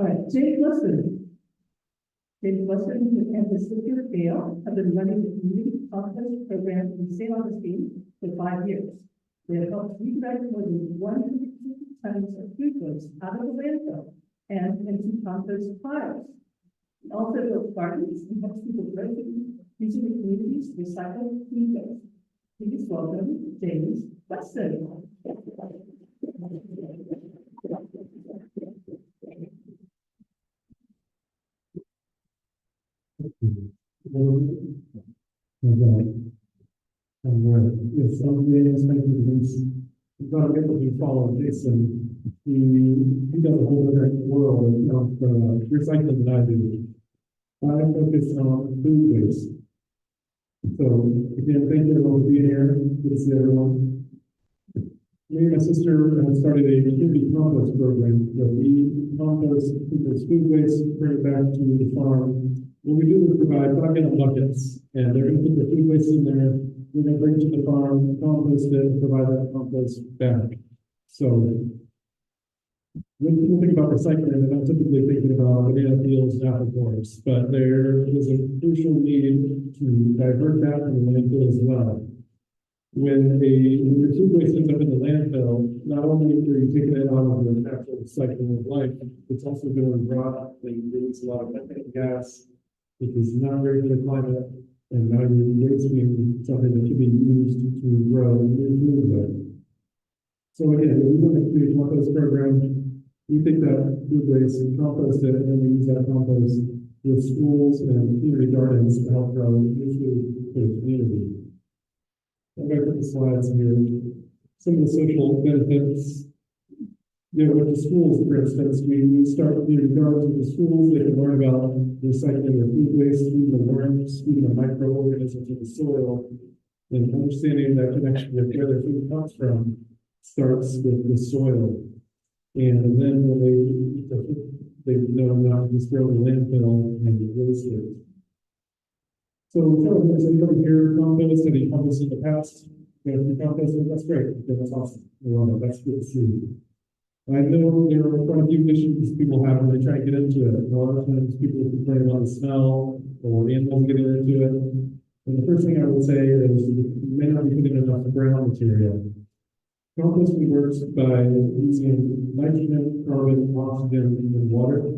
All right, James Weston. James Weston and his sister Gail have been running the community compost program in St. Augustine for 5 years. They have helped redirect more than 150 tons of food waste out of the landfill and into compost piles. He also builds gardens and helps people grow food using the community's recycled food waste. Please welcome James Weston. Yes, I'm really expecting this. We've got to be able to follow Jason. He does a whole different world of recycling than I do. I focus on food waste. So, again, thank you all for being here. Good to see everyone. Me and my sister started a community compost program where we compost people's food waste, bring it back to the farm. What we do is provide 5-gallon buckets, and they're going to put their food waste in there. We're going to bring it to the farm, compost it, and provide that compost back. So, when people think about recycling, they're not typically thinking about banana peels and apple cores, but there is a crucial need to divert that from the landfill as well. When your food waste ends up in the landfill, not only are you taking it out of the natural cycle of life, it's also going to rot and release a lot of methane gas, which is not great for the climate, and now you're wasting something that should be used to grow new food with. So again, we want to create a compost program. We take that food waste and compost it, and then we use that compost with schools and community gardens to help grow new food for the community. I'm going to put the slides here. Some of the social benefits. With the schools, for instance, we start community gardens with the schools. They can learn about recycling their food waste, feeding the worms, feeding the microorganisms in the soil, and understanding that connection with where their food comes from starts with the soil. And then when they eat the food, they know not to just throw in the landfill and waste it. So, has anybody here compost? Have you composted in the past? If you composted, that's great. That's awesome. That's good to see. I know there are quite a few issues people have when they try to get into it. A lot of times people complain about the smell or animals getting into it. And the first thing I would say is you may not be putting enough ground material. Composting works by using nitrogen, carbon, oxygen, and water.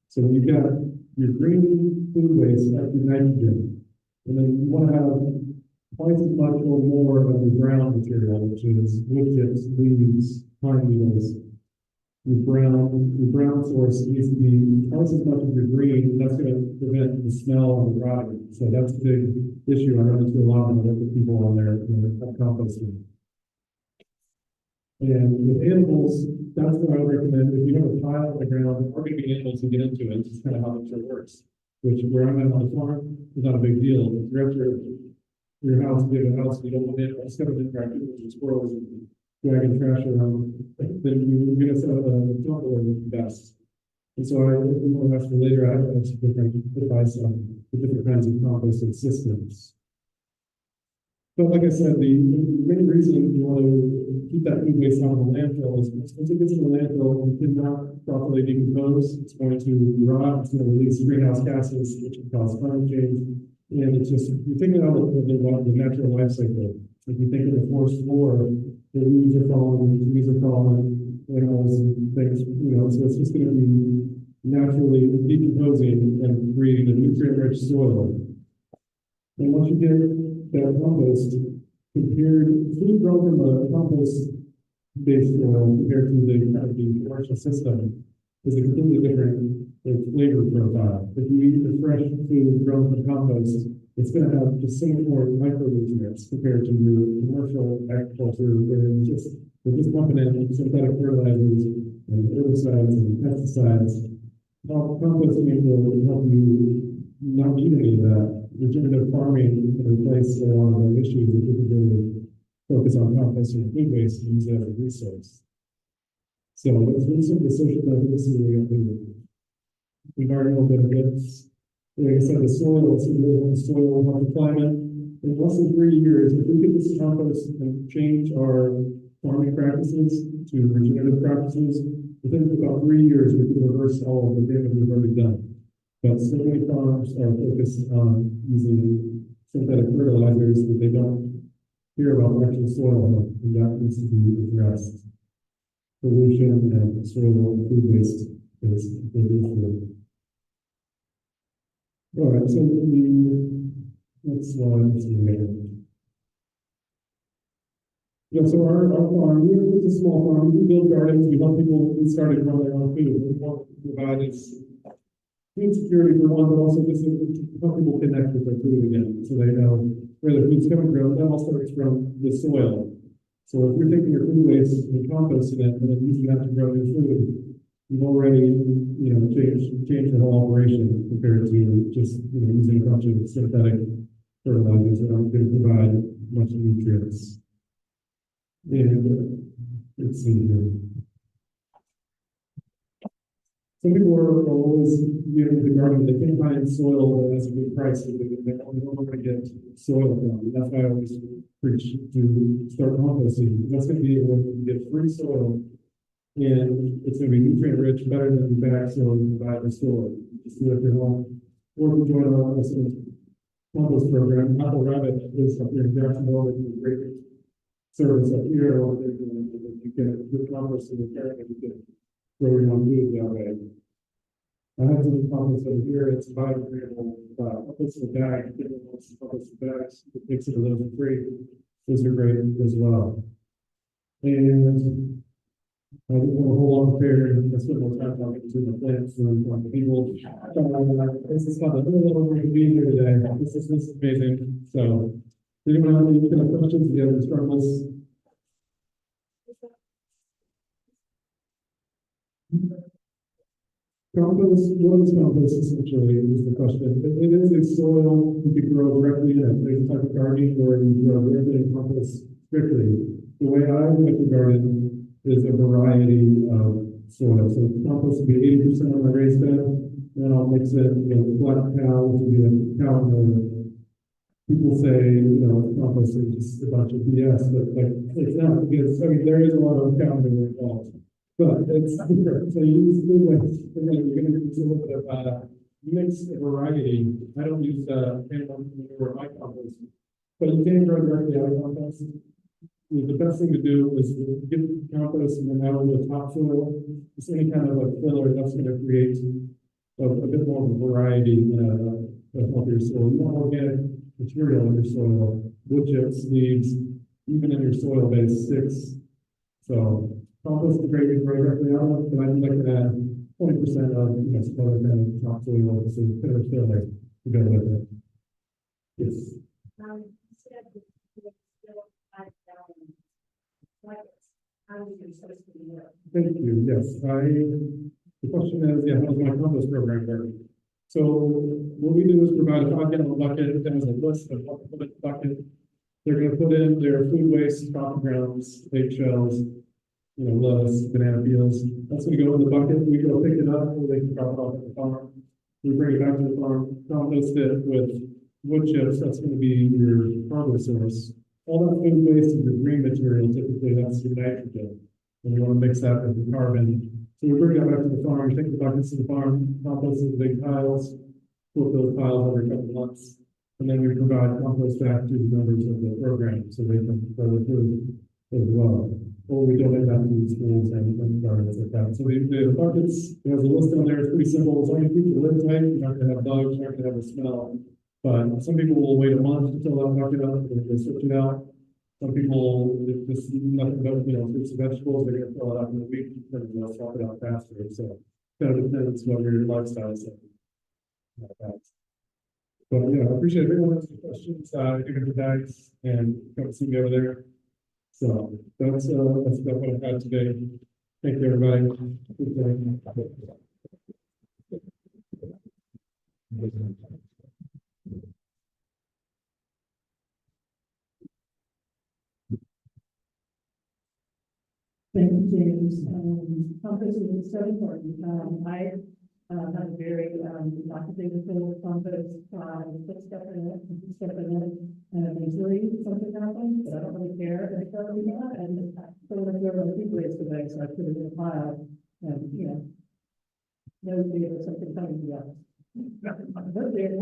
So when you've got your green food waste after nitrogen, and then you want to have twice as much or more of the ground material, which is wood chips, leaves, pine needles. Your brown source needs to be twice as much as your green. That's going to prevent the smell and the rotting. So that's a big issue. I run into a lot of people on their composting. And with animals, that's what I would recommend. If you have a pile on the ground, there are going to be animals who get into it. It's kind of how nature works. Which, where I'm at on the farm, is not a big deal. If you're up your house, you have a house, you don't want animals coming in, raccoons and squirrels and dragging trash around, then you're going to set up a jungle best. And so I want to ask for later, I have some different advice on the different kinds of composting systems. But like I said, the main reason you want to keep that food waste out of the landfill is once it gets in the landfill, it cannot properly decompose. It's going to rot, it's going to release greenhouse gases, which can cause climate change. And it's just, you're taking it out of the natural life cycle. If you think of the forest floor, the leaves are falling, the trees are falling, animals and things, so it's just going to be naturally decomposing and creating a nutrient-rich soil. And once you get that compost, food grown from a compost-based soil compared to the commercial system is a completely different flavor profile. If you eat the fresh food grown from compost, it's going to have just so much more micronutrients compared to your commercial agriculture where they're just pumping in synthetic fertilizers and herbicides and pesticides. Composting will help you not need any of that. Regenerative farming can replace a lot of the issues that you can really focus on composting food waste and use it as a resource. So let's look at the social benefits of the environmental benefits. Like I said, the soil, help the climate. In less than 3 years, if we get this compost and change our farming practices to regenerative practices, within about 3 years, we can reverse all of the damage we've already done. But so many farms are focused on using synthetic fertilizers that they don't hear about actual soil health, and that needs to be addressed. Pollution and soil and food waste is the issue. All right, so the next slide is the yeah, so our farm, it's a small farm, we build gardens, we help people get started growing their own food. What we want to provide is food security for one, but also just to help people connect with their food again, so they know where their food's coming from. That all starts from the soil. So if you're taking your food waste and composting it, and then using that to grow your food, you've already, changed the whole operation compared to just, using a bunch of synthetic fertilizers that aren't going to provide much nutrients. And let's see here. Some people are always viewing the garden, they can't find soil that has a good price, so they don't want to get soil from. That's why I always preach to start composting. That's going to be when you get free soil, and it's going to be nutrient rich, better than the bag soil you buy in the store. Just do it at your home, or if you join our compost program. Apple Rabbit is up here in Jacksonville. It's a great service up here, or you can put compost in the garden and you can grow your own food that way. I have some compost over here. It's biodegradable. Compost in a bag. Different ones compost in bags. It makes it a little bit free. Those are great as well. And I didn't want to hold on there. I spent more time talking to my plants and talking to people. This is fun. I'm really going to be here today. This is amazing. So, anyone have any questions? Do you have any struggles? Compost, what is compost essentially is the question. It is a soil you can grow directly in it. There's a type of gardening where you grow directly in compost strictly. The way I like to garden is a variety of soil. So compost will be 80% of my raised bed, then I'll mix it, black cow, which will be a cow manure. People say, compost is just a bunch of BS, but it's not, because there is a lot of cow manure involved. But it's different. So you use food waste, and then you're going to use a little bit of mixed variety. I don't use animal manure in my compost, but you can grow directly out of compost. The best thing to do is get the compost and then out of the topsoil. Just any kind of a filler that's going to create a bit more of a variety of healthier soil. You want organic material in your soil, wood chips, leaves, even in your soil-based sticks. So compost is great to grow directly out of, but I'd like to add 20% of some other kind of topsoil, so put a filler to go with it. Yes. Thank you. Yes, the question is, how does my compost program work? So what we do is provide a 5-gallon bucket that has a list of what to put in the bucket. They're going to put in their food waste, coffee grounds, eggshells, lettuce, banana peels. That's going to go in the bucket. We go pick it up, or they can drop it off at the farm. We bring it back to the farm, compost it with wood chips. That's going to be your carbon source. All that food waste is your green material. Typically, that's your nitrogen. And we want to mix that with the carbon. So we bring that back to the farm, take the buckets to the farm, compost in big piles, flip those piles every couple of months, and then we provide compost back to the members of the program so they can grow their food as well. Or we donate that to the schools and gardens like that. So the buckets, there's a list on there. It's pretty simple. As long as you keep the lid tight, you're not going to have bugs, you're not going to have a smell. But some people will wait a month until that bucket up and they switch it out. Some people, if this is nothing but, fruits and vegetables, they're going to fill it out in a week and they'll swap it out faster. So it kind of depends what your lifestyle is. But I appreciate everyone asking questions. Giving the bags and come see me over there. So that's what I had today. Thank you, everybody. Thank you, James. Compost is so important. I have a very not a big full of compost. Put stuff in it, and eventually something happens, but I don't really care if it does or not. And so when I go to the food waste today, so I put it in a pile. and, you know, knows they have something coming to us. But they're